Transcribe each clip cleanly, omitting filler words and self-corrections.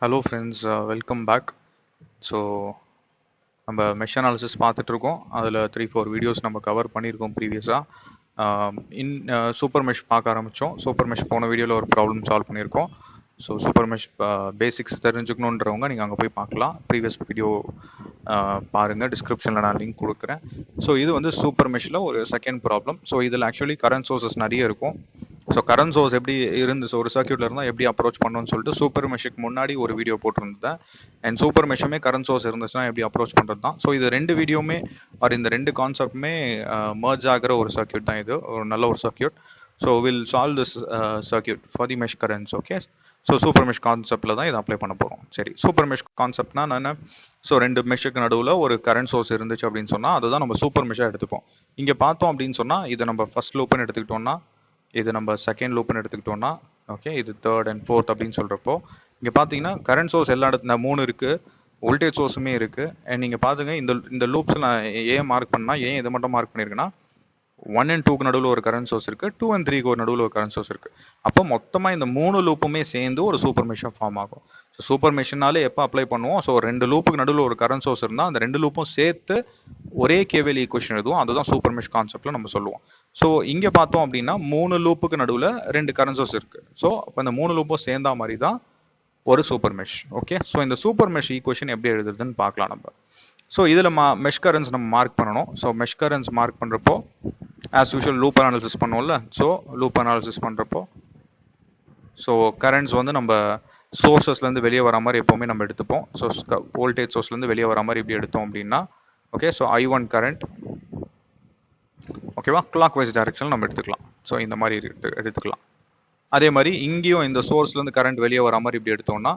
Hello friends, welcome back. So நம்ம mesh analysis பார்த்துட்டு இருக்கோம். அதில் 3-4 வீடியோஸ் நம்ம கவர் பண்ணியிருக்கோம் ப்ரீவியஸாக. சூப்பர் மெஷ் பார்க்க ஆரம்பித்தோம். சூப்பர் மெஷ் போன வீடியோவில் ஒரு ப்ராப்ளம் சால்வ் பண்ணியிருக்கோம். ஸோ சூப்பர் மெஷ் பேசிக்ஸ் தெரிஞ்சுக்கணுன்றவங்க நீங்கள் அங்கே போய் பார்க்கலாம். ப்ரீவியஸ் வீடியோ பாருங்கள், டிஸ்கிரிப்ஷனில் நான் லிங்க் கொடுக்குறேன். ஸோ இது வந்து சூப்பர் மெஷ்ஷில் ஒரு செகண்ட் ப்ராப்ளம். ஸோ இதில் ஆக்சுவலி கரண்ட் சோர்சஸ் நிறைய இருக்கும். ஸோ கரண்ட் சோர்ஸ் எப்படி இருந்து ஒரு சர்க்யூட்டில் இருந்தால் எப்படி அப்ரோச் பண்ணணும்னு சொல்லிட்டு சூப்பர் மெஷுக்கு முன்னாடி ஒரு வீடியோ போட்டிருந்தேன். அண்ட் சூப்பர் மெஷுமே கரண்ட் சோர்ஸ் இருந்துச்சுன்னா எப்படி அப்ரோச் பண்ணுறது தான். ஸோ இது ரெண்டு வீடியோமே இந்த ரெண்டு கான்செப்டுமே மர்ஜ் ஆகிற ஒரு சர்க்யூட் தான். இது ஒரு நல்ல ஒரு circuit. So will solve this circuit for the mesh currents. Okay, so super mesh கான்செப்டில் தான் இதை அப்ளை பண்ண போகிறோம். சரி, சூப்பர் மெஷ் கான்செப்ட்னா நான் ஸோ ரெண்டு மெஷுக்கு நடுவில் ஒரு கரண்ட் சோர்ஸ் இருந்துச்சு அப்படின்னு சொன்னால் அதுதான் நம்ம சூப்பர் மெஷ்ஷாக எடுத்துப்போம். இங்கே பார்த்தோம் அப்படின்னு சொன்னால் இதை நம்ம ஃபர்ஸ்ட் லூப்னு எடுத்துக்கிட்டோம்னா, இது நம்ம செகண்ட் லூப்னு எடுத்துக்கிட்டோம்னா, ஓகே, இது தேர்ட் அண்ட் ஃபோர்த் அப்படின்னு சொல்கிறப்போ இங்கே பார்த்தீங்கன்னா கரண்ட் சோர்ஸ் எல்லா இடத்துல 3 இருக்குது, வோல்டேஜ் சோர்ஸுமே இருக்குது. அண்ட் நீங்கள் பார்த்துங்க இந்த லூப்ஸில் நான் ஏன் மார்க் பண்ணால் ஏன் இதை மட்டும் மார்க் பண்ணியிருக்கேன்னா 1 and 2க்கு நடுவில் ஒரு கரண்ட் சோர்ஸ் இருக்குது, 2 and 3க்கு ஒரு நடுவில் ஒரு கரண்ட் சோர்ஸ் இருக்குது. அப்போ மொத்தமாக இந்த 3 லூப்புமே சேர்ந்து ஒரு சூப்பர் மெஷ்ஷாக ஃபார்ம் ஆகும். ஸோ சூப்பர் மெஷ்னாலே எப்போ அப்ளை பண்ணுவோம்? ஸோ 2 லூப்புக்கு நடுவில் ஒரு கரண்ட் சோர்ஸ் இருந்தால் அந்த 2 லூப்பும் சேர்த்து ஒரே கேவிஎல் ஈக்குவேஷன் எழுதுவோம். அதுதான் சூப்பர் மெஷ் கான்செப்டில் நம்ம சொல்லுவோம். ஸோ இங்கே பார்த்தோம் அப்படின்னா 3 லூப்புக்கு நடுவில் 2 கரண்ட் சோர்ஸ் இருக்குது. ஸோ அப்போ இந்த 3 லூப்பும் சேர்ந்தா மாதிரி தான் ஒரு சூப்பர் மெஷ். ஓகே, ஸோ இந்த சூப்பர் மெஷ் ஈக்குவேஷன் எப்படி எழுதுறதுன்னு பார்க்கலாம் நம்ம. ஸோ இதில் மெஷ் கரண்ட்ஸ் நம்ம மார்க் பண்ணணும். ஸோ மெஷ் கரண்ட்ஸ் மார்க் பண்ணுறப்போ ஆஸ் யூஷுவல் லூப் அனாலிசிஸ் பண்ணுவோம்ல. ஸோ லூப் அனாலிசிஸ் பண்ணுறப்போ ஸோ கரண்ட்ஸ் வந்து நம்ம சோர்ஸஸ்லேருந்து வெளியே வர மாதிரி எப்போவுமே நம்ம எடுத்துப்போம். ஸோ வோல்டேஜ் சோர்ஸ்லேருந்து வெளியே வர மாதிரி இப்படி எடுத்தோம் அப்படின்னா, ஓகே, ஸோ I1 கரண்ட், ஓகேவா, கிளாக் வைஸ் டைரக்ஷனில் நம்ம எடுத்துக்கலாம். ஸோ இந்த மாதிரி எடுத்துக்கலாம். அதே மாதிரி இங்கேயும் இந்த சோர்ஸ்லேருந்து கரண்ட் வெளியே வர மாதிரி இப்படி எடுத்தோம்னா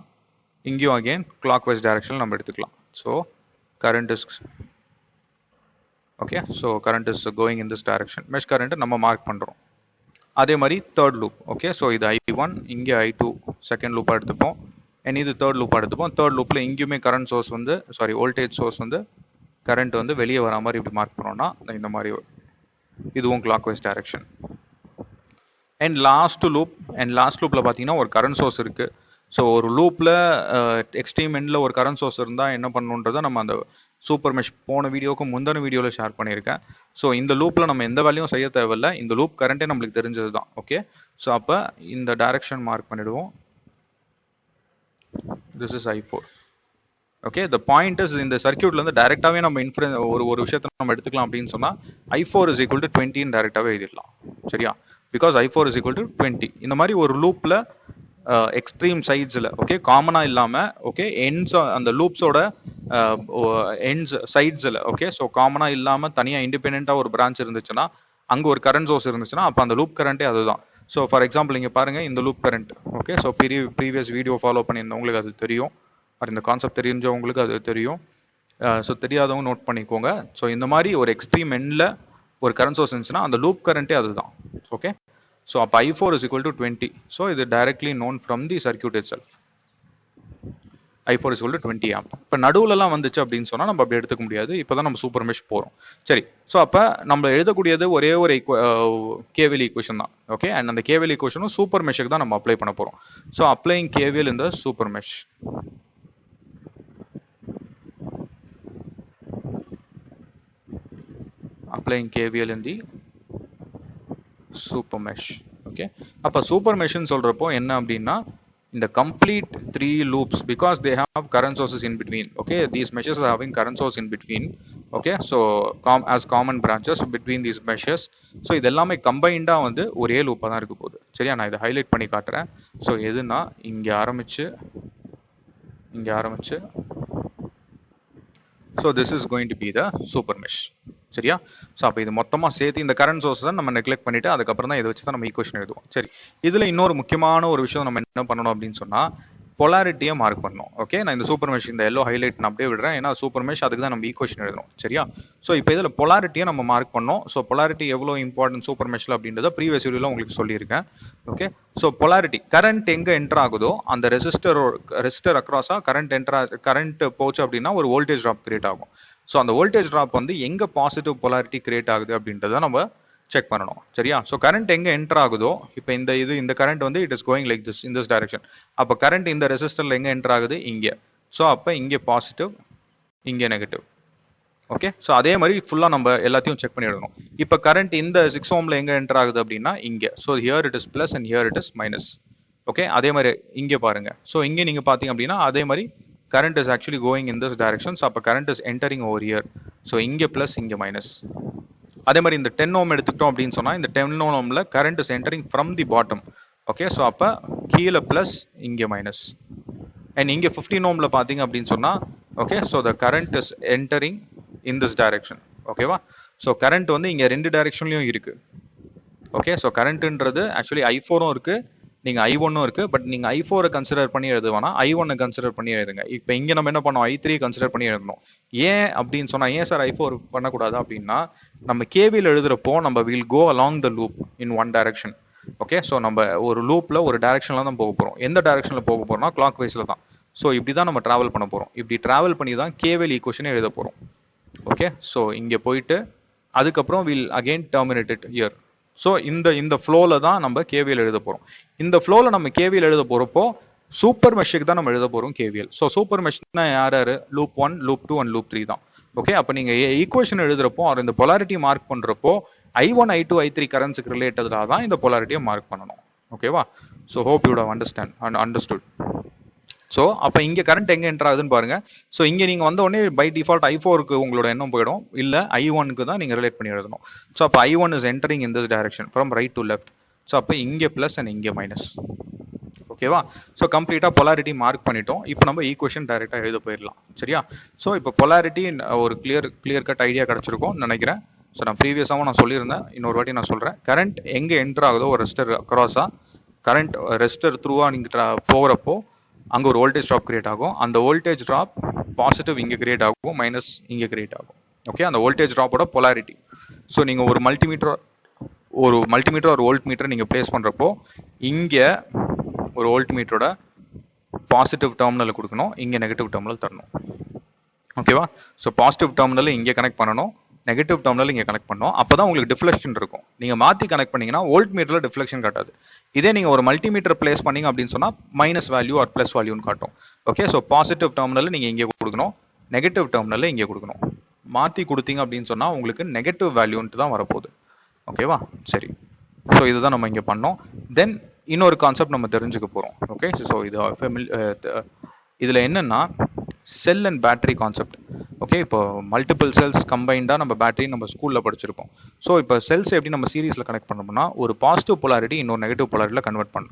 இங்கேயும் அகெயின் கிளாக் வைஸ் டைரக்ஷனில் நம்ம எடுத்துக்கலாம். So current is okay, so current is going in this direction. mesh current நம்ம மார்க் பண்றோம். அதே மாதிரி தேர்ட் லூப். ஓகே, ஸோ இது I1, இங்கே I2 செகண்ட் லூப் எடுத்துப்போம். அண்ட் இது தேர்ட் லூப் எடுத்துப்போம். தேர்ட் லூப்ல இங்கேயுமே கரண்ட் சோர்ஸ் வந்து வோல்டேஜ் சோர்ஸ் வந்து கரண்ட் வந்து வெளியே வர மாதிரி இப்படி மார்க் பண்ணோம்னா இந்த மாதிரி இதுவும் clockwise direction. And last லூப்ல பார்த்தீங்கன்னா ஒரு கரண்ட் சோர்ஸ் இருக்கு. ஸோ ஒரு லூப்பில் எக்ஸ்ட்ரீம் எண்டில் ஒரு கரண்ட் சோர்ஸ் இருந்தால் என்ன பண்ணணுன்றதை நம்ம அந்த சூப்பர் மெஷ் போன வீடியோவுக்கு முந்தின வீடியோவில் ஷேர் பண்ணியிருக்கேன். ஸோ இந்த லூப்பில் நம்ம எந்த வேலையும் செய்ய தேவையில்லை. இந்த லூப் கரண்ட்டே நம்மளுக்கு தெரிஞ்சது தான். ஓகே, ஸோ அப்போ இந்த டைரக்ஷன் மார்க் பண்ணிடுவோம். This is I4. Okay, the point is இந்த சர்க்யூட்ல இருந்து டைரெக்டாகவே நம்ம ஒரு விஷயத்தை நம்ம எடுத்துக்கலாம் அப்படின்னு சொன்னால் I4 is equal to 20 டைரெக்டாகவே எழுதிடலாம். சரியா, because I4 is equal to 20. இந்த மாதிரி ஒரு லூப்பில் எக்ஸ்ட்ரீம் சைட்ஸில், ஓகே, காமனாக இல்லாமல், ஓகே, எண்ட்ஸ் அந்த லூப்ஸோட எண்ட்ஸ் சைட்ஸில், ஓகே, ஸோ காமனாக இல்லாமல் தனியாக இண்டிபெண்ட்டாக ஒரு பிரான்ச் இருந்துச்சுன்னா அங்கே ஒரு கரண்ட் சோர்ஸ் இருந்துச்சுன்னா அப்போ அந்த லூப் கரண்ட்டே அதுதான். ஸோ ஃபார் எக்ஸாம்பிள் இங்கே பாருங்கள், இந்த loop current, okay, so previous video follow பண்ணியிருந்தவங்களுக்கு அது தெரியும், இந்த கான்செப்ட் தெரிஞ்சவங்களுக்கு அது தெரியும். ஸோ தெரியாதவங்க நோட் பண்ணிக்கோங்க. ஸோ இந்த மாதிரி ஒரு எக்ஸ்ட்ரீம் எண்டில் ஒரு கரண்ட் சோர்ஸ் இருந்துச்சுன்னா அந்த லூப் கரண்ட்டே அதுதான். ஓகே, so அப்போ I4 is equal to 20. so இது directly known from the circuit itself. I4 is equal to 20 amp. இப்போ நடுவுலலாம் வந்துச்சு அப்படின்னு சொன்னால் நம்ம அப்படி எடுத்துக்க முடியாது. இப்போ தான் நம்ம சூப்பர் மெஷ் போகிறோம். சரி, ஸோ அப்போ நம்ம எழுதக்கூடியது ஒரே ஒரு KVL ஈக்குவேஷன் தான். ஓகே, அண்ட் அந்த KVL ஈக்குவேஷனும் சூப்பர் மெஷ்ஷுக்கு தான் நம்ம அப்ளை பண்ண போகிறோம். So applying KVL in the super mesh. applying KVL in the super mesh. Okay, அப்போ சூப்பர் மெஷ்ன்னு சொல்றப்போ என்ன அப்படின்னா இந்த complete 3 loops, because they have current sources in between. Okay, these meshes are having current source in between. Okay, so as common branches between these meshes. So இது எல்லாமே கம்பைண்டாக வந்து ஒரே லூப்பாக தான் இருக்க போகுது. சரியா, நான் இதை ஹைலைட் பண்ணி காட்டுறேன். ஸோ எதுனா இங்கே ஆரம்பிச்சு so this is going to be the super mesh. சரியா, ஸோ அப்போ இது மொத்தமாக சேர்த்து இந்த கரண்ட் சோர்ஸ் தான் நம்ம நெக்லெக்ட் பண்ணிட்டு அதுக்கப்புறம் தான் இதை வச்சு தான் நம்ம ஈக்குவேஷன் எழுதுவோம். சரி, இதில் இன்னொரு முக்கியமான ஒரு விஷயம் நம்ம என்ன பண்ணணும் அப்படின்னு சொன்னால் பொலாரிட்டியை மார்க் பண்ணணும். ஓகே, நான் இந்த சூப்பர் மெஷ் இந்த எல்லோ ஹைலைட் நான் அப்படியே விடுறேன், ஏன்னா சூப்பர் மெஷ் அதுக்கு தான் நம்ம ஈக்குவேஷன் எழுதணும். சரியா, ஸோ இப்போ இதில் பொலாரிட்டியை நம்ம மார்க் பண்ணோம். ஸோ பொலாரிட்டி எவ்வளோ இம்பார்ட்டன்ட் சூப்பர் மெஷ்ல அப்படின்றத ப்ரீவியஸ் வீடியோவில் உங்களுக்கு சொல்லியிருக்கேன். ஓகே, ஸோ பொலாரிட்டி கரண்ட் எங்கே என்டர் ஆகுதோ அந்த ரெசிஸ்டர் அக்ராஸாக கரண்ட் போச்சு அப்படின்னா ஒரு வோல்டேஜ் ட்ராப் கிரியேட் ஆகும். ஸோ அந்த வோல்டேஜ் ட்ராப் வந்து எங்கே பாசிட்டிவ் பொலாரிட்டி கிரியேட் ஆகுது அப்படின்றத நம்ம செக் பண்ணணும். சரியா? ஸோ கரண்ட் எங்கே என்டர் ஆகுதோ, இப்போ இந்த கரண்ட் வந்து it is going like this in this direction. அப்போ கரண்ட் இந்த ரெசிஸ்டரில் எங்கே என்டர் ஆகுது? இங்கே. ஸோ அப்போ இங்கே பாசிட்டிவ், இங்கே நெகட்டிவ். ஓகே, ஸோ அதே மாதிரி ஃபுல்லாக நம்ம எல்லாத்தையும் செக் பண்ணி எடுக்கணும். இப்போ கரண்ட் இந்த 6 ohmல எங்கே என்டர் ஆகுது அப்படின்னா இங்கே. So here it is plus and here it is minus. Okay, அதே மாதிரி இங்கே பாருங்க. ஸோ இங்கே நீங்கள் பார்த்தீங்க அப்படின்னா அதே மாதிரி current is actually going in this direction. So அப்போ current is entering over here. So இங்கே plus இங்கே minus. அதே மாதிரி இந்த 10 ohm எடுத்துக்கிட்டோம் அப்படின்னு சொன்னா இந்த 10 ohmல current is entering from the bottom. Okay, so அப்போ கீழே plus இங்கே minus. And இங்கே 15 ohmல பார்த்தீங்க அப்படின்னு சொன்னா okay, so the current is entering in this direction. ஓகேவா? ஸோ current வந்து இங்கே ரெண்டு டைரக்ஷன்லையும் இருக்கு. ஓகே, ஸோ கரண்ட்ன்றது ஆக்சுவலி i4ம் இருக்கு, நீங்க i1ம் இருக்கு. பட் நீங்க i4 கன்சிடர் பண்ணி எழுதுவானா i1 கன்சிடர் பண்ணி எழுதுங்க. இப்போ இங்க நம்ம என்ன பண்ணோம், i3 கன்சிடர் பண்ணி எழுதணும். ஏன் அப்படின்னு சொன்னா, ஏன் சார் i4 பண்ணக்கூடாது அப்படின்னா, நம்ம கேவியில் எழுதுறப்போ நம்ம will go along the loop in one direction. Okay, so நம்ம ஒரு லூப்ல ஒரு டைரக்ஷன்ல தான் போக போறோம். எந்த டைரக்ஷன்ல போக போறோம்னா கிளாக் வைஸ்ல தான். ஸோ இப்படி தான் நம்ம டிராவல் பண்ண போறோம். இப்படி டிராவல் பண்ணி தான் கேவியல் ஈக்குவேஷனை எழுத போறோம். ஓகே, ஸோ இங்க போயிட்டு அதுக்கப்புறம் will again terminate it here. So இந்த ஃப்ளோவில் தான் நம்ம கேவிஎல் எழுத போகிறோம். இந்த ஃப்ளோவில் நம்ம கேவிஎல் எழுத போகிறப்போ சூப்பர் மெஷ்ஷுக்கு தான் நம்ம எழுத போகிறோம் கேவிஎல். ஸோ சூப்பர் மெஷ்னா யார் யார்? லூப் 1, லூப் 2 அண்ட் லூப் 3 தான். ஓகே, அப்போ நீங்கள் ஈக்குவேஷன் எழுதுறப்போ அவர் இந்த பொலாரிட்டி மார்க் பண்ணுறப்போ i1, i2, i3 கரண்ட்ஸுக்கு ரிலேட்டடாக தான் இந்த பொலாரிட்டியை மார்க் பண்ணணும். ஓகேவா? So hope you have understood. So அப்போ இங்கே கரண்ட் எங்கே என்டர் ஆகுதுன்னு பாருங்க. ஸோ இங்கே நீங்கள் வந்த உடனே பை டிஃபால்ட் i4க்கு உங்களோட எண்ணம் போயிடும், இல்லை i1க்கு தான் நீங்கள் ரிலேட் பண்ணி எழுதணும். ஸோ அப்போ i1 is entering in this direction from right to left. So அப்போ இங்கே ப்ளஸ் அண்ட் இங்கே மைனஸ். ஓகேவா? ஸோ கம்ப்ளீட்டாக பொலாரிட்டி மார்க் பண்ணிட்டோம். இப்போ நம்ம ஈக்குவேஷன் டைரெக்டாக எழுத போயிடலாம். சரியா? ஸோ இப்போ பொலாரிட்டி ஒரு கிளியர் கட் ஐடியா கிடச்சிருக்கும் நினைக்கிறேன். ஸோ நான் ப்ரீவியஸாகவும் நான் சொல்லியிருந்தேன், இன்னொரு வாட்டி நான் சொல்கிறேன். கரண்ட் எங்கே என்டர் ஆகுதோ ஒரு ரெஸ்டர் அக்ராஸாக, கரண்ட் ரெஸ்டர் த்ரூவாக நீங்கள் போகிறப்போ அங்கே ஒரு வோல்டேஜ் ட்ராப் கிரியேட் ஆகும். அந்த வோல்டேஜ் ட்ராப் பாசிட்டிவ் இங்கே கிரியேட் ஆகும், மைனஸ் இங்கே கிரியேட் ஆகும். ஓகே, அந்த வோல்டேஜ் ட்ராப்போட பொலாரிட்டி. ஸோ நீங்கள் ஒரு மல்டிமீட்டர் ஒரு வோல்ட் மீட்டர் நீங்கள் பிளேஸ் பண்ணுறப்போ இங்கே ஒரு வோல்ட் மீட்டரோட பாசிட்டிவ் டெர்மினல் கொடுக்கணும், இங்கே நெகட்டிவ் டெர்மினல் தரணும். ஓகேவா? ஸோ பாசிட்டிவ் டெர்மினல் இங்கே கனெக்ட் பண்ணணும், நெகட்டிவ் டெர்மினல் இங்கே கனெக்ட் பண்ணணும். அப்போ தான் உங்களுக்கு டிஃப்ளெக்ஷன் இருக்கும். நீங்கள் மாற்றி கனெக்ட் பண்ணீங்கன்னா வோல்ட் மீட்டரில் டிஃப்ளெக்ஷன் காட்டாது. இதே நீங்கள் ஒரு மல்டிமீட்டர் பிளேஸ் பண்ணீங்க அப்படின்னு சொன்னால் மைனஸ் வேல்யூ ஆர் ப்ளஸ் வேல்யூன்னு காட்டும். ஓகே, ஸோ பாசிட்டிவ் டெர்மினல் நீங்கள் இங்கே கொடுக்கணும், நெகட்டிவ் டெர்மினல் இங்கே கொடுக்கணும். மாற்றி கொடுத்தீங்க அப்படின்னு சொன்னால் உங்களுக்கு நெகட்டிவ் வேல்யூன்ட்டு தான் வரப்போகுது. ஓகேவா? சரி, ஸோ இதுதான் நம்ம இங்கே பண்ணோம். தென் இன்னொரு கான்செப்ட் நம்ம தெரிஞ்சுக்க போகிறோம். ஓகே, ஸோ இதில் என்னென்னா செல் அண்ட் பேட்டரி கான்செப்ட். ஓகே, இப்போ மல்டிபிள் செல்ஸ் கம்பைண்டாக நம்ம பேட்டரி நம்ம ஸ்கூலில் படிச்சிருக்கோம். ஸோ இப்போ செல்ஸ் எப்படி நம்ம சீரீஸில் கனெக்ட் பண்ணோம்னா ஒரு பாசிட்டிவ் பொலாரிட்டி இன்னொரு நெகட்டிவ் பொலாரிட்டியில்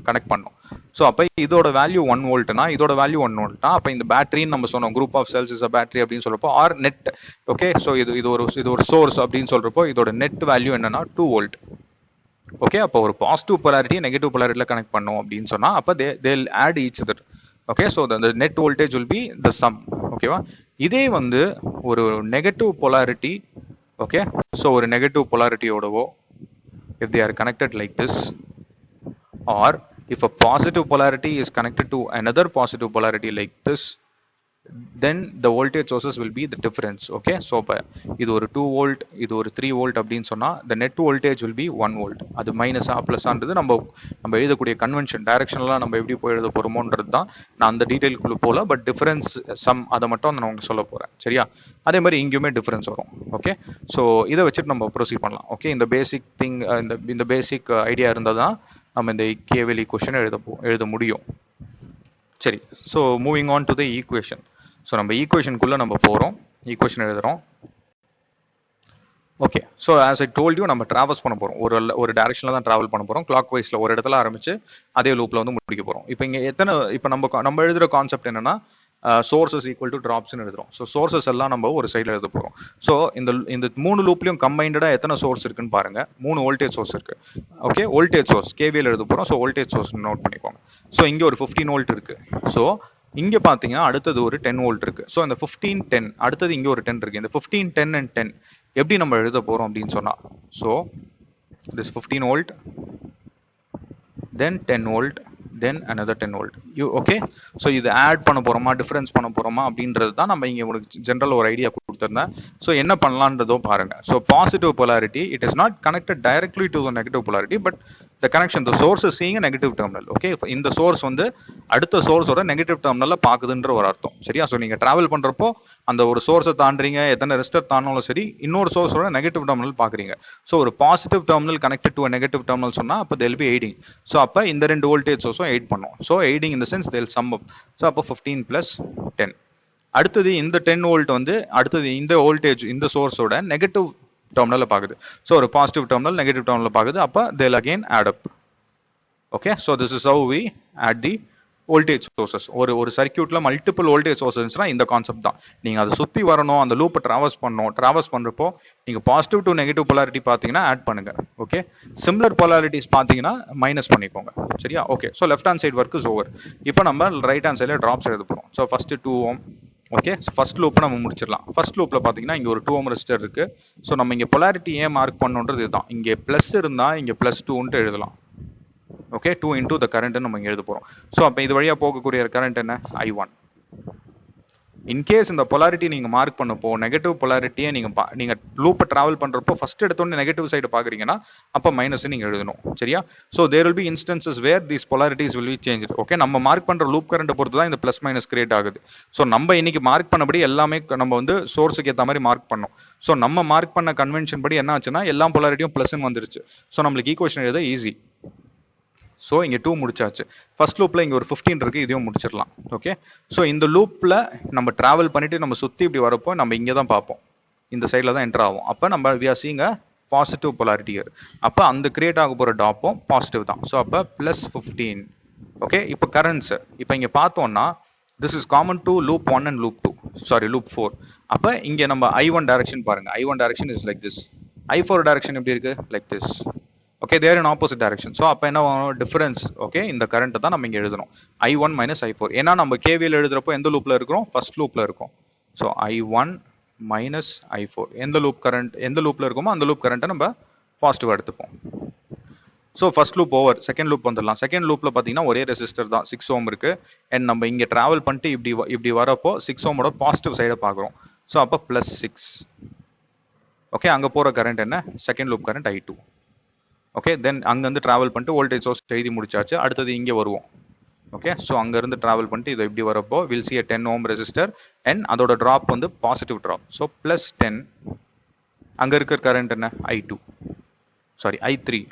கனெக்ட் பண்ணோம். ஸோ அப்போ இதோட வேல்யூ 1 வோல்ட்னா இதோட வேல்யூ 1 வோல்ட்னா அப்போ இந்த பேட்டரின்னு நம்ம சொன்னோம், group of cells is a battery அப்படின்னு சொல்கிறப்போ ஆர் நெட். ஓகே, ஸோ இது ஒரு சோர்ஸ் அப்படின்னு சொல்கிறப்போ இதோட நெட் வேல்யூ என்னன்னா 2 வோல்ட். ஓகே, அப்போ ஒரு பாசிட்டிவ் பொலாரிட்டி நெகட்டிவ் பொலாரிட்டியில் கனெக்ட் பண்ணோம் அப்படின்னு சொன்னால் அப்போ they'll add each other. Okay, so the net voltage will be the sum. ஓகேவா? இதே வந்து ஒரு நெகட்டிவ் பொலாரிட்டி, ஓகே, ஸோ ஒரு negative பொலாரிட்டியோடவோ if they are connected like this, or if a positive polarity is connected to another positive polarity like this, then the voltage sources will be the difference. Okay, so இது ஒரு 2 volt, இது ஒரு 3 volt அப்படின்னு சொன்னா the net voltage will be 1 volt. அது minus plus ஆன்றது நம்ம எழுதக்கூடிய convention டைரக்ஷனலாக நம்ம எப்படி போய் எழுத போறோமோன்றது தான். நான் அந்த டீட்டெயிலுக்குள்ள போகல, பட் டிஃபரன்ஸ் சம் அதை மட்டும் நான் உங்களுக்கு சொல்ல போறேன். சரியா? அதே மாதிரி இங்கேயுமே டிஃபரன்ஸ் வரும். ஓகே, ஸோ இதை வச்சுட்டு நம்ம ப்ரொசீட் பண்ணலாம். ஓகே, இந்த பேசிக் திங், இந்த பேசிக் ஐடியா இருந்தால் தான் நம்ம இந்த கேவிஎல் ஈக்குவேஷன் எழுத முடியும். சரி, so moving on to the equation. So நம்ம ஈக்குவேஷனுக்குள்ளே நம்ம போகிறோம், ஈக்குவேஷன் எழுதுகிறோம். Okay, so as I told you நம்ம ட்ராவல்ஸ் பண்ண போகிறோம், ஒரு டைரக்ஷனில் தான் ட்ராவல் பண்ண போகிறோம். கிளாக் வைஸில் ஒரு இடத்துல ஆரம்பிச்சு அதே லூப்பில் வந்து முடிக்க போகிறோம். இப்போ இங்கே இப்போ நம்ம எழுதுகிற கான்செப்ட் என்னன்னா சோர்சஸ் ஈக்குவல் டு ட்ராப்ஸ்னு எழுதுறோம். ஸோ சோர்சஸ் எல்லாம் நம்ம ஒரு சைடில் எழுத போகிறோம். ஸோ இந்த 3 லூப்லையும் கம்பைண்டடாக எத்தனை சோர்ஸ் இருக்குன்னு பாருங்க. 3 வோல்டேஜ் சோர்ஸ் இருக்கு. ஓகே, வோல்டேஜ் சோர்ஸ் கேவிஎல் எழுத போகிறோம். ஸோ வோல்டேஜ் சோர்ஸ் நோட் பண்ணிக்கோங்க. ஸோ இங்கே ஒரு 15 வோல்ட் இருக்கு. ஸோ இங்கே பார்த்தீங்கன்னா அடுத்தது ஒரு 10 வோல்ட் இருக்கு. ஸோ இந்த 15, 10 அடுத்தது இங்கே ஒரு 10 இருக்கு. இந்த 15, 10 and 10 எப்படி நம்ம எழுத போறோம் அப்படின்னு சொன்னா, so this 15 volt, then 10 volt, then another 10 volt. Okay, so இது ஆட் பண்ண போறோமா டிஃபரன்ஸ் பண்ண போறோமா அப்படின்றது தான் நம்ம இங்கே உங்களுக்கு ஜென்ரல் ஒரு ஐடியா கொடுத்துருக்கோம். கொடுத்துருந்தேன். ஸோ என்ன பண்ணலான்றதும் பாருங்க. So positive polarity it is not connected directly to the negative polarity but the connection the source is seeing a negative terminal. Okay, இந்த சோர்ஸ் வந்து அடுத்த சோர்ஸோட நெகட்டிவ் டெர்மினல்ல பாக்குதுன்ற ஒரு அர்த்தம். சரியா? ஸோ நீங்க டிராவல் பண்றப்போ அந்த ஒரு சோர்ஸை தாண்டுறீங்க, எத்தனை ரெஸ்டர் தாண்டாலும் சரி, இன்னொரு சோர்ஸோட நெகட்டிவ் டெர்மினல் பாக்குறீங்க. ஸோ ஒரு positive terminal connected to negative terminal சொன்னா அப்போ they'll be aiding. ஸோ அப்போ இந்த ரெண்டு வோல்டேஜ் சோர்ஸும் எய்ட் பண்ணும். So aiding in the sense they'll sum up. So அப்போ 15 plus 10. அடுத்தது இந்த 10 வோல்ட் வந்து அடுத்தது இந்த வோல்டேஜ் இந்த சோர்ஸோட நெகட்டிவ் டெர்மினல்ல பாக்குது. ஸோ ஒரு பாசிட்டிவ் டெர்மினல் நெகட்டிவ் டெர்மினல்ல பாக்குது. அப்போ they'll again add up. Okay, so this is how we add the voltage sources. ஒரு சர்க்கியூட்ல மல்டிபிள் வோல்டேஜ் சோர்சஸ்னா இந்த கான்செப்ட் தான். நீங்க அதை சுத்தி வரணும், அந்த லூப்பை டிராவர்ஸ் பண்ணணும். டிராவர்ஸ் பண்றப்போ நீங்க பாசிட்டிவ் டு நெகட்டிவ் polarity பாத்தீங்கன்னா ஆட் பண்ணுங்க. ஓகே, சிமிலர் polarities பாத்தீங்கன்னா மைனஸ் பண்ணிக்கோங்க. சரியா? Okay, so left hand side work is over. இப்போ நம்ம ரைட் ஹேண்ட் சைடில் ட்ராப்ஸ் எழுத போறோம். So first 2 ohm. Okay, first loop நம்ம முடிச்சிடலாம். ஃபர்ஸ்ட் லூப்ல பாத்தீங்கன்னா இங்க ஒரு 2 ohm ரெசிஸ்டர் இருக்கு. ஸோ நம்ம இங்க polarity ஏன் மார்க் பண்ணணுன்றது இதுதான். இங்க பிளஸ் இருந்தா இங்க +2 எழுதலாம். ஓகே, 2 into the current நம்ம எழுத போறோம். ஸோ அப்போ இது வழியா போகக்கூடிய கரண்ட் என்ன? I1. இன்கேஸ் இந்த polarity நீங்க மார்க் பண்ணப்போ நெகட்டிவ் பொலாரிட்டியை நீங்க லூப்பை டிராவல் பண்றப்போ ஃபர்ஸ்ட் எடுத்தோடனே நெகட்டிவ் சைடு பாக்குறீங்கன்னா அப்போ மைனஸ் நீங்க எழுதணும். சரியா? So there will be instances where these polarities will be changed. Okay, நம்ம மார்க் பண்ற லூப் கரண்ட் பொறுத்து தான் இந்த பிளஸ் மைனஸ் கிரியேட் ஆகுது. ஸோ நம்ம இன்னைக்கு மார்க் பண்ணபடி எல்லாமே நம்ம வந்து சோர்ஸுக்கு ஏற்ற மாதிரி மார்க் பண்ணோம். ஸோ நம்ம மார்க் பண்ண கன்வென்ஷன் படி என்ன ஆச்சுன்னா எல்லா பொலாரிட்டியும் பிளஸ்ன்னு வந்துருச்சு. ஸோ நம்மளுக்கு ஈக்குவேஷன் எழுத ஈஸி. ஸோ இங்கே 2 முடிச்சாச்சு. ஃபர்ஸ்ட் லூப்பில் இங்கே ஒரு 15 இருக்கு, இதையும் முடிச்சிடலாம். ஓகே, ஸோ இந்த லூப்பில் நம்ம டிராவல் பண்ணிட்டு நம்ம சுற்றி இப்படி வரப்போ நம்ம இங்கே தான் பார்ப்போம், இந்த சைடில் தான் என்டர் ஆகும். அப்போ நம்ம we are seeing a positive polarity. அப்போ அந்த கிரியேட் ஆக போகிற டாப்பும் பாசிட்டிவ் தான். ஸோ அப்போ +15. ஓகே, இப்போ கரண்ட்ஸ் இப்போ இங்கே பார்த்தோம்னா this is common to loop 1 and loop 2, sorry loop 4. அப்போ இங்கே நம்ம I1 டைரக்ஷன் பாருங்க. I1 direction is like this. I4 direction எப்படி இருக்கு? Like this. Okay, they're in opposite direction. So அப்போ என்ன டிஃபரன்ஸ்? ஓகே, இந்த கரண்ட் தான் நம்ம இங்கே எழுதணும். I1 minus I4. ஏன்னா நம்ம KVL எழுதுறப்போ எந்த லூப்ல இருக்கிறோம்? ஃபர்ஸ்ட் லூப்ல இருக்கும். So I1 minus I4. எந்த லூப் கரண்ட் எந்த லூப்ல இருக்குமோ அந்த லூப் கரண்ட்டை நம்ம பாசிட்டிவ் எடுத்துப்போம். So first loop over. Second loop வந்துடலாம். செகண்ட் லூப்ல பார்த்தீங்கன்னா ஒரே ரெசிஸ்டர் தான், 6 ohm இருக்கு. அண்ட் நம்ம இங்கே டிராவல் பண்ணிட்டு இப்படி வரப்போ 6 ohmோட பாசிட்டிவ் சைடை பார்க்குறோம். ஸோ அப்போ +6. ஓகே, அங்கே போகிற கரண்ட் என்ன? Second loop current I2. Okay, then அங்கேருந்து ட்ராவல் பண்ணிட்டு வோல்டேஜ் சோர்ஸ் எழுதி முடிச்சாச்சு. அடுத்தது இங்கே வருவோம். ஓகே, ஸோ அங்கேருந்து ட்ராவல் பண்ணிட்டு இதை இப்படி வரப்போ will see a 10 ohm resistor and அதோட ட்ராப் வந்து பாசிட்டிவ் ட்ராப். ஸோ +10. அங்கே இருக்கிற கரண்ட் என்ன? I2, sorry I3.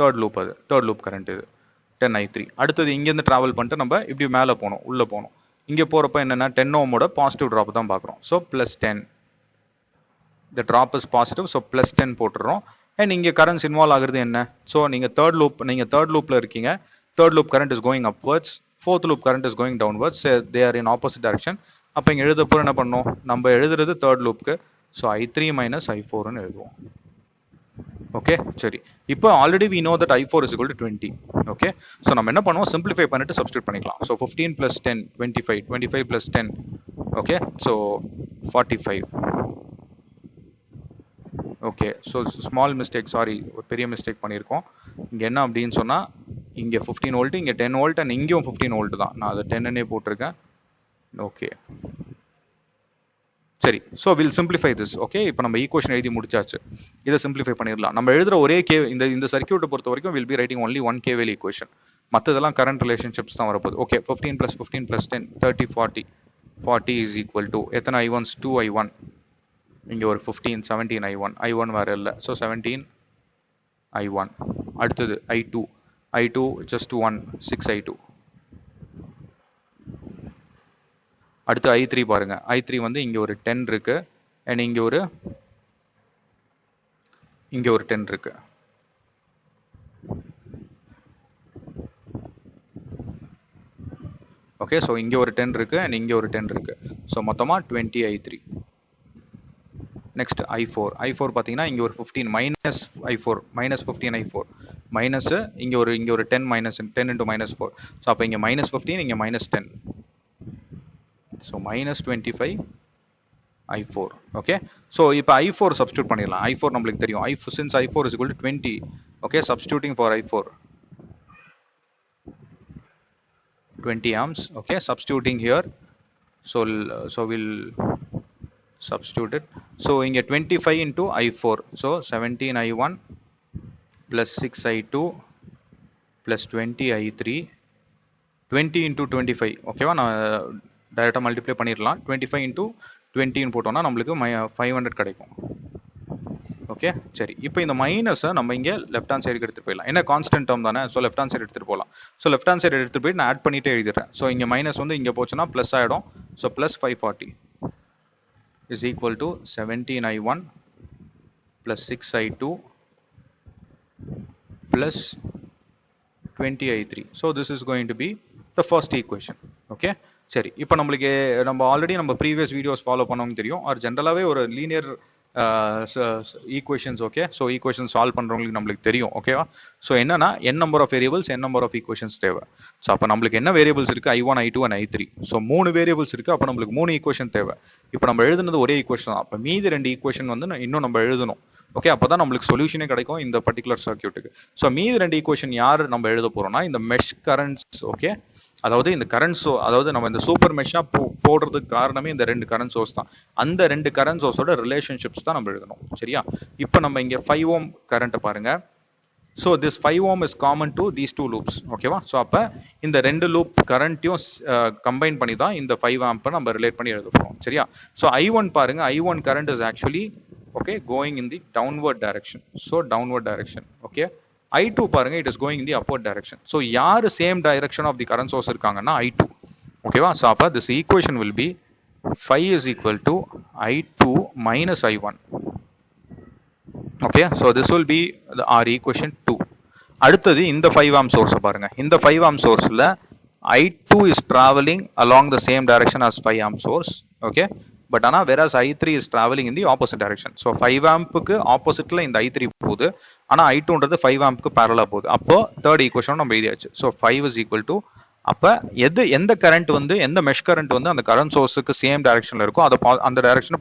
Third loop, அது தேர்ட் லூப் கரண்ட் இது 10I3. அடுத்தது இங்கேருந்து ட்ராவல் பண்ணிட்டு நம்ம இப்படி மேலே போகணும், உள்ளே போகணும். இங்கே போகிறப்ப என்னென்னா 10 ohmோட பாசிட்டிவ் ட்ராப் தான் பார்க்குறோம். So +10. the drop is positive, so +10 போட்டுறோம். and இங்கே கரண்ட்ஸ் இன்வால்வ் ஆகுறது என்ன? ஸோ நீங்கள் தேர்ட் லூப்ல இருக்கீங்க. Third loop current is going upwards, fourth loop current is going downwards. They are in opposite direction. அப்போ இங்கே எழுதப்போ என்ன பண்ணோம்? நம்ம எழுதுறது தேர்ட் லூப்க்கு. ஸோ I3 minus I4ன்னு எழுதுவோம். ஓகே, சரி. இப்போ already we know that I4 is equal to 20. Okay, so நம்ம என்ன பண்ணுவோம்? சிம்பிளிஃபை பண்ணிட்டு சப்ஸ்டியூட் பண்ணிக்கலாம். So 15 plus 10 25, 25 plus 10. Okay, so 45. Okay, so small mistake, sorry, ஒரு பெரிய மிஸ்டேக் பண்ணியிருக்கோம். இங்கே என்ன அப்படின்னு சொன்னால் இங்கே 15 வோல்ட், இங்கே 10 வோல்ட் அண்ட் இங்கேயும் 15 வோல்ட் தான். நான் அதை 10ன்னே போட்டிருக்கேன். ஓகே, சரி. So will simplify this. Okay, இப்போ நம்ம ஈக்குவேஷன் எழுதி முடிச்சாச்சு. இதை சிம்பிளிஃபை பண்ணிடலாம். நம்ம எழுதுற ஒரே இந்த சர்க்கியூட்டை பொறுத்த வரைக்கும் will be writing only 1 KVL equation. மற்றதெல்லாம் கரண்ட் ரிலேஷன்ஷிப்ஸ் தான் வரப்போகுது. Okay, 15 plus 15 plus 10 30 40. 40 is equal to எத்தனை I1s? 2 I1. இங்கே ஒரு 15 17 I1 வேறு இல்லை. So 17 I1. அடுத்தது I2 just 1 6 I2. அடுத்து I3 பாருங்க. I3 வந்து இங்கே ஒரு 10 இருக்கு அண்ட் இங்கே ஒரு 10 இருக்கு. ஓகே, ஸோ இங்கே ஒரு 10 இருக்கு அண்ட் இங்கே ஒரு 10 இருக்கு. ஸோ மொத்தமாக 20 I3. நெக்ஸ்ட் I4 பார்த்தீங்கன்னா இங்கே ஒரு 15 மைனஸ் I4 -15 I4 மைனஸ் இங்கே ஒரு 10 மைனஸ் 10 into -4. ஸோ அப்போ இங்கே -15 இங்கே -10. So -25 I4. ஓகே, ஸோ இப்போ I4 சப்ஸ்டியூட் பண்ணிடலாம். I4 நம்மளுக்கு தெரியும். since I4 is equal to 20. Okay, substituting for I4 20 amps. Okay, substituting here. So we'll substitute it. So இங்க 25 into I4. So 17I1 plus 6I2 plus 20I3 20 into 25. ஓகேவா, நான் டைரெக்டாக multiply பண்ணிடலாம். 25 into 20 போட்டோம்னா நம்மளுக்கு 500 கிடைக்கும். ஓகே, சரி. இப்போ இந்த மைனஸை நம்ம இங்கே லெஃப்ட் ஹேண்ட் சைடுக்கு எடுத்துகிட்டு போயிடலாம். என்ன கான்ஸ்டன்ட் டேர்ம் தானே, ஸோ லெஃப்ட் ஹேண்ட் சைடு எடுத்துகிட்டு போகலாம். ஸோ லெஃப்ட் ஹேண்ட் சைடு எடுத்துகிட்டு போய் நான் ஆட் பண்ணிட்டே எழுதிடுறேன். ஸோ இங்கே மைனஸ் வந்து இங்கே போச்சுன்னா ப்ளஸ் ஆகிடும். So plus 540 is equal to 17I1 plus 6I2 plus 20I3. So this is going to be the first equation. Okay, சரி. இப்போ நம்மளுக்கு நம்ம ஆல்ரெடி நம்ம ப்ரீவியஸ் வீடியோஸ் ஃபாலோ பண்ணவங்க தெரியும். ஆர் ஜென்ரலாகவே ஒரு linear equations. Okay, so equation solve பண்ணுறவங்களுக்கு நம்மளுக்கு தெரியும். ஓகேவா, ஸோ என்னன்னா n number of variables n number of equations தேவை. ஸோ அப்போ நம்மளுக்கு என்ன வேரியபிள்ஸ் இருக்குது, I1 I2 and I3. So 3 variables இருக்குது. அப்போ நம்மளுக்கு 3 ஈக்குவேஷன் தேவை. இப்போ நம்ம எழுதுனது ஒரே ஈக்குவேஷன் தான். அப்போ மீதி 2 ஈக்குவேஷன் வந்து இன்னும் நம்ம எழுதணும். ஓகே, அப்போ தான் நம்மளுக்கு சொல்யூஷனே கிடைக்கும் இந்த பர்டிகுலர் சர்க்யூட்டுக்கு. ஸோ மீதி 2 ஈக்குவேஷன் யார் நம்ம எழுத போகிறோம்னா இந்த மெஷ் கரண்ட்ஸ். ஓகே, அதாவது இந்த கரண்ட் அதாவது நம்ம இந்த சூப்பர் மெஷ்ஷா போடுறதுக்கு காரணமே இந்த 2 கரண்ட் சோர்ஸ் தான். அந்த 2 கரண்ட் சோர்ஸோட ரிலேஷன்ஷிப்ஸ் தான் நம்ம எழுதணும். சரியா, இப்போ நம்ம இங்கே 5 ohm கரண்ட்டை பாருங்க. So this 5 ohm is common to these 2 loops. ஓகேவா, ஸோ அப்போ இந்த 2 லூப் கரண்ட்டையும் கம்பைன் பண்ணி தான் இந்த 5 ஆம்பை நம்ம ரிலேட் பண்ணி எழுத போகிறோம். சரியா, ஸோ I1 பாருங்க, I1 current is actually okay going in the downward direction. So downward direction. Okay, I2 பாருங்க, it is going in the upward direction. So யார் same direction of the current source இருக்காங்கன்னா I2. ஓகேவா, so அப்போ this equation will be 5 is equal to I2 minus I1. Okay, so this will be our equation 2. அடுத்தது இந்த 5 amp சோர்ஸை பாருங்க. இந்த 5 amp சோர்ஸில் I2 is traveling along the same direction as 5 amp source. Okay, but ஆனால் whereas I3 is traveling in the opposite direction. So 5 ampக்கு ஆப்போசிட்ல இந்த I3 போகுது, ஆனால் I2ன்றது 5 ampக்கு பேரலாக போகுது. அப்போ தேர்ட் ஈக்குவேஷன் நம்ம எழுதியாச்சு. ஸோ 5 is equal to, அப்போ எந்த கரண்ட் வந்து எந்த மெஷ் கரண்ட் வந்து அந்த கரண்ட் சோர்ஸுக்கு சேம் டைரக்ஷனில் இருக்கோ அதை அந்த டைரக்ஷனை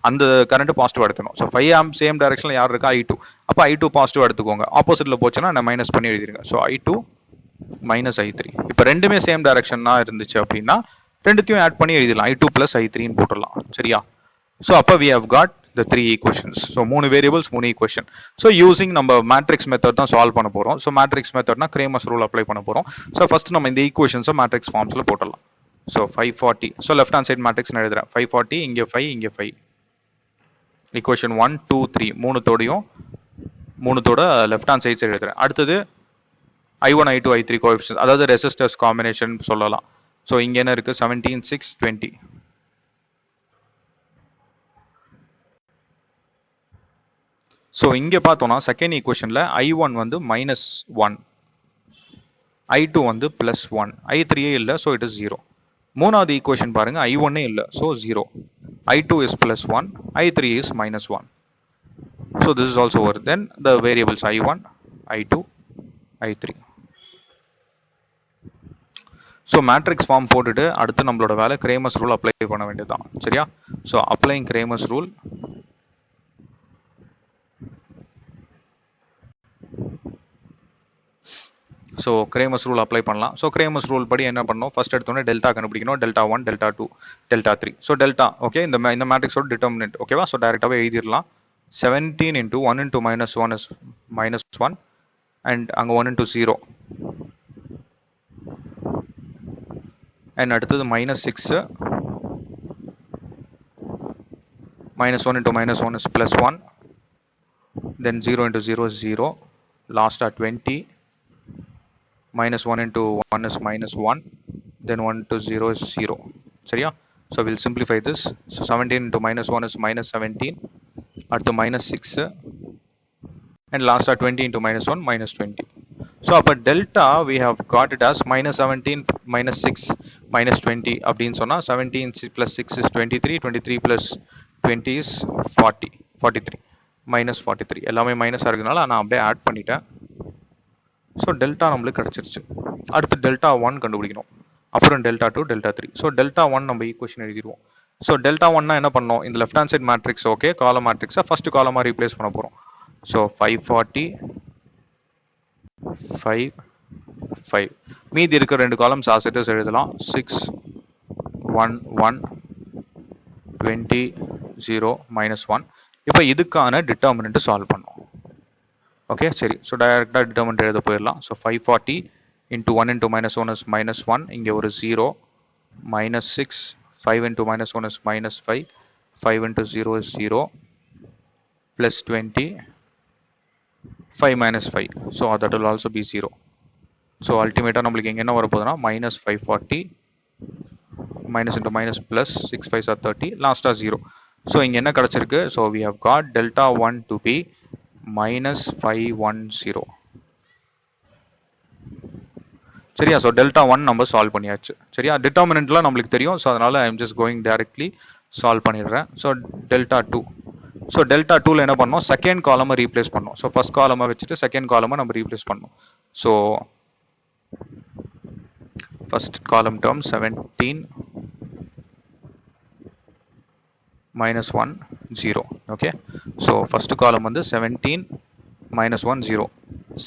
அந்த கரண்ட் பாசிட்டிவ் எடுத்துக்கணும். ஸோ 5 amp சேம் டைரக்ஷனில் யார் இருக்கா, I2. அப்போ I2 பாசிட்டிவ் எடுத்துக்கோங்க. ஆப்போசிட்டில் போச்சுன்னா நான் மைனஸ் பண்ணி எழுதிருங்க. So I2 minus I3. இப்போ ரெண்டுமே சேம் டைரக்ஷன்னா இருந்துச்சு அப்படின்னா ரெண்டுத்தையும் ஆட் பண்ணி எழுதிடலாம். I2 plus I3 போட்டுடலாம். சரியா, ஸோ அப்போ we have got the 3 equations. So 3 variables 3 equation. So using நம்ம மேட்ரிக்ஸ் மெத்தட் தான் சால்வ் பண்ண போகிறோம். ஸோ மேட்ரிக்ஸ் மெத்தட்னா கிரேமர்ஸ் ரூல் அப்ளை பண்ண போகிறோம். ஸோ ஃபர்ஸ்ட் நம்ம இந்த ஈக்குவேஷன்ஸை மேட்ரிக்ஸ் ஃபார்ம்ஸில் போட்டுடலாம். So 540. So left hand side matrix எழுதுறேன். 540 இங்கே 5 இங்கே 5. ஈக்குவேஷன் 1 2 3 மூணுத்தோட லெஃப்ட் ஹேண்ட் சைட்ஸ் எழுதுறேன். அடுத்தது I1 I2 I3 கோஎஃபிஷியன்ட், அதாவது ரெசிஸ்டர்ஸ் காம்பினேஷன் சொல்லலாம். ஸோ இங்கே என்ன இருக்குது, 17 6 20. ஸோ இங்கே பார்த்தோம்னா செகண்ட் ஈக்குவேஷனில் I1 வந்து -1, I2 வந்து +1, I3 இல்லை, ஸோ இட் இஸ் 0. மூணாவது ஈக்குவேஷன் பாருங்க, I1 இல்லை, so 0, I2 is +1, I3 is -1. So this is also over. Then the variables I1 I2 I3. So matrix form போட்டுட்டு அடுத்து நம்மளோட வேலை கிரேமர்ஸ் ரூல் அப்ளை பண்ண வேண்டியதுதான். சரியா, so applying Cramer's rule. So Cramer's rule apply பண்ணலாம். So Cramer's rule படி என்ன பண்ணணும், ஃபர்ஸ்ட் எடுத்தோடனே டெல்டா கண்டுபிடிக்கணும். Delta 1 delta 2 delta 3. So delta okay, இந்த மேட்ரிக்ஸோட டிட்டர்மினன்ட். ஓகேவா, ஸோ டைரெக்டாகவே எழுதிடலாம். 17 into 1 into -1 is -1 and அங்கே 1 into 0 and அடுத்தது -6, -1 into -1 is +1, then 0 into 0 is 0, last are 20, -1 into 1 is -1, then 1 into 0 is 0. சரியா, so we'll simplify this. So 17 into -1 is -17, அடுத்து -6 and last are 20 into -1 -20. So அப்போ delta we have got it as -17 -6 -20 அப்படின்னு சொன்னால் 17 plus 6 is 23, 23 plus 20 is 40, 43 -43. எல்லாமே மைனஸாக இருக்கிறதுனால நான் அப்படியே ஆட் பண்ணிட்டேன். ஸோ டெல்டா நம்மளுக்கு கிடச்சிருச்சு. அடுத்து டெல்டா 1 கண்டுபிடிக்கணும், அப்புறம் டெல்டா 2 டெல்டா 3. ஸோ டெல்டா 1 நம்ம ஈக்குவேஷன் எழுதிடுவோம். ஸோ டெல்டா 1னா என்ன பண்ணோம், இந்த left hand side matrix okay column மேட்ரிக்ஸை ஃபர்ஸ்ட் காலமாக ரீப்ளேஸ் பண்ண போகிறோம். ஸோ 540 5 5, மீதி இருக்கிற 2 காலம்ஸ் ஆஸ் இட் இஸ் எழுதலாம். 6 1 1 20 0 minus 1. இப்போ இதுக்கான டிட்டர்மினன்ட் சால்வ் பண்ணோம். ஓகே சரி, ஸோ டைரக்டாக டிட்டர்மினன்ட் எழுத போயிடலாம். So 540 into 1 into minus 1 is minus 1. இங்கே ஒரு 0 minus 6. 5 into minus 1 is minus 5. 5 into 0 is 0 plus 20. 5 minus 5. So that will also be 0. So ultimately நம்மளுக்கு இங்க என்ன வரப்போகுதுன்னா minus 540 minus into minus plus 6 5s are 30 last are 0. So இங்க என்ன கிடைச்சிருக்கு? So we have got delta 1 to be minus 510. சரியா? So delta 1 நம்ம solve பண்ணியாச்சு. சரியா? டிட்டர்மினன்ட்லாம் நம்மளுக்கு தெரியும். ஸோ அதனால I am just going directly solve பண்ணிடுறேன். So delta 2. ஸோ டெல்டா 2ல என்ன பண்ணோம்? செகண்ட் காலமை ரீப்ளேஸ் பண்ணோம். ஸோ ஃபர்ஸ்ட் காலமை வச்சுட்டு செகண்ட் காலமை நம்ம ரீப்ளேஸ் பண்ணோம். So first column term 17 minus 1 0. Okay, so first column வந்து 17 minus 1 0.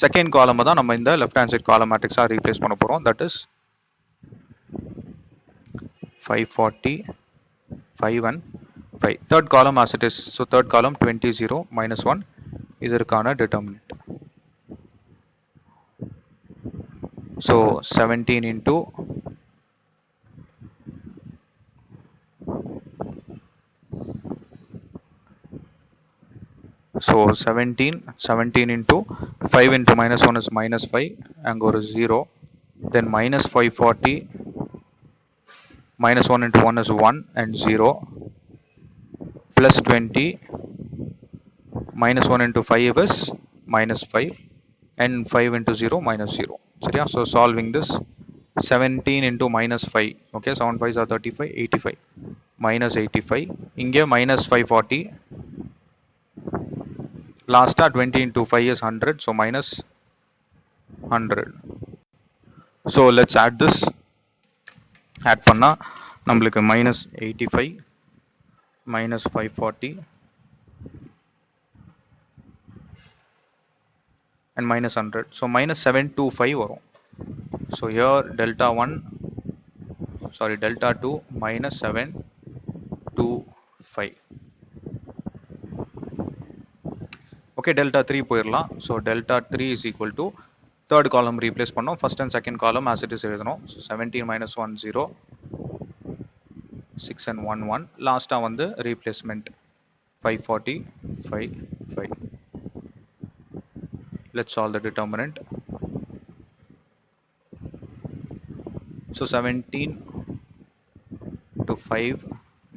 செகண்ட் காலம் தான் நம்ம இந்த லெஃப்ட் ஹேண்ட் சைட் காலம் மேட்ரிக்ஸாக ரீப்ளேஸ் பண்ண போகிறோம். That is 540 5 and 5. Third column as it is. So third column 20 0 minus 1. இதற்கான determinant. So 17 into 17 into 5 into minus 1 is minus 5 and go to 0. Then minus 540 minus 1 into 1 is 1 and 0 plus 20 minus 1 into 5 is minus 5 and 5 into 0 minus 0. So solving this 17 into minus 5. Okay, 7 5s are 35, 85 minus 85. Inge minus 540. Last 20 into 5 is 100, so minus 100. So let's add this. Add panna நம்மளுக்கு minus 85 minus 540 and minus 100. So minus 725 வரும். So here delta 2 minus 725. Okay, delta 3 போயிடலாம். So delta 3 is equal to third column replace பண்ணோம். First and second column as it is எழுதணும். So 17 minus 1 0 6 and 1 1. Last வந்து replacement 540 5 5. Let's solve the determinant. So 17 to 5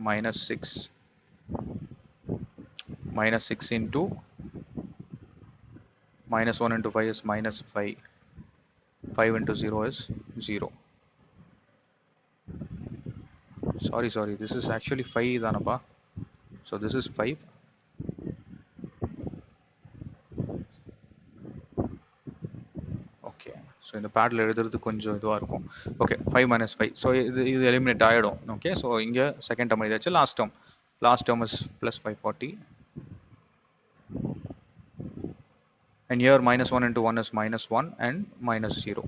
minus 6 into minus 1 into 5 is minus 5. 5 into 0 is 0. Sorry, this is actually 5 thanappa. So this is 5. Okay, so in the pad la edutradhu konjam idua irukum. Okay, 5 minus 5. So idu eliminate aayidum. Okay, so inga second term idachu. Last term is plus 540. And here minus 1 into 1 is minus 1 and minus 0.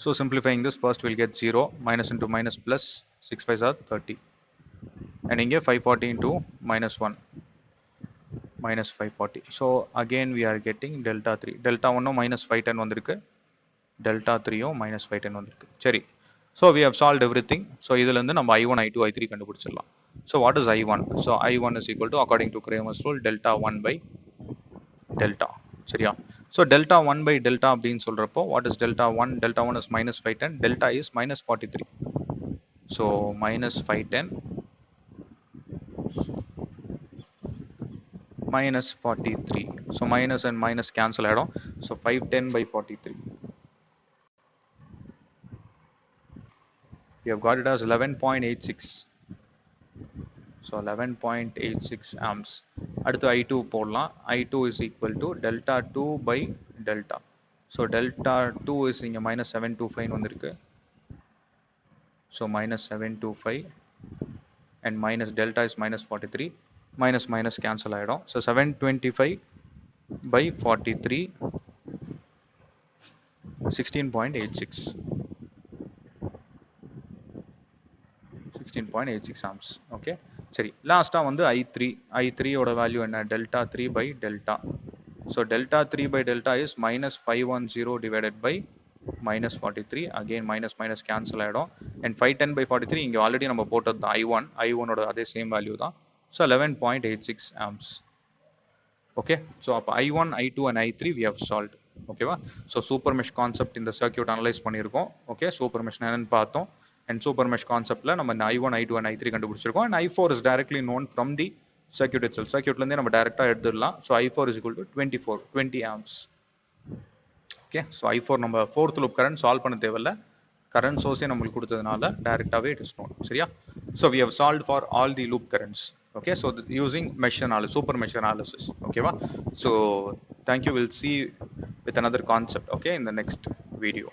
So simplifying this, first we'll get 0, minus into minus plus 6 5s are 30. And here 540 into minus 1 minus 540. So again we are getting delta 3. Delta 1 minus 510 vandirukku. Delta 3 minus 510 vandirukku. Seri. So we have solved everything. So idhula irundhu நம்ம I1 I2 I3 கண்டுபிடிச்சிடலாம். So what is I1? So I1 is equal to, according to Cramer's rule, delta 1 by delta. சரியா? So delta 1 by delta அப்படின்னு சொல்றப்போ, what is delta 1? Delta 1 is minus 510. Delta is minus 43. So minus 510 minus 43. So minus and minus cancel ஆயிடும். So 510 by 43. We have got it as 11.86. So 11.86 amps. அடுத்து I2 போடலாம். I2 is equal to delta 2 by delta. So delta 2 is இங்க minus 725 வந்திருக்கு. So minus 725 and minus delta is minus 43. Minus minus cancel ஆயிடும். So 725 by 43 16.86. 16.86 amps. Okay, சரி லாஸ்ட்டாக வந்து I3 ஓட value என்ன, delta 3 by delta. So delta 3 by delta is minus 510 divided by minus 43. Again minus minus cancel ஆகிடும். And 510 by 43 இங்கே already நம்ம போட்டது தான் I1 ஓட அதே சேம் வேல்யூ தான். So 11.86 amps. Okay, so அப்போ I1, I2 and I3 we have solved. ஓகேவா? ஸோ சூப்பர் மெஷ் கான்செப்ட் இந்த சர்க்யூட் அனலைஸ் பண்ணியிருக்கோம். ஓகே, சூப்பர் மெஷ் என்னன்னு பார்த்தோம். அண்ட் சூப்பர் மெஷ் கான்செப்ட்டில் நம்ம இந்த I1, I2 and I3 கண்டுபிடிச்சிருக்கோம். And I4 is directly known from the circuit itself. சர்க்யூட்லேருந்தே நம்ம டேரெக்டாக எடுத்துடலாம். So I4 is equal to 20 amps. Okay, so I4 நம்ம ஃபோர்த் லூப் கரண்ட் சால்வ் பண்ண தேவையில்ல, கரண்ட் சோர்ஸே நம்மளுக்கு கொடுத்ததுனால டேரெக்டாகவே இட் இஸ் நோன். சரியா? So we have solved for all the loop currents. Okay, so using mesh analysis, super mesh analysis. Okay, so thank you. We'll see with another concept, okay, in the next video.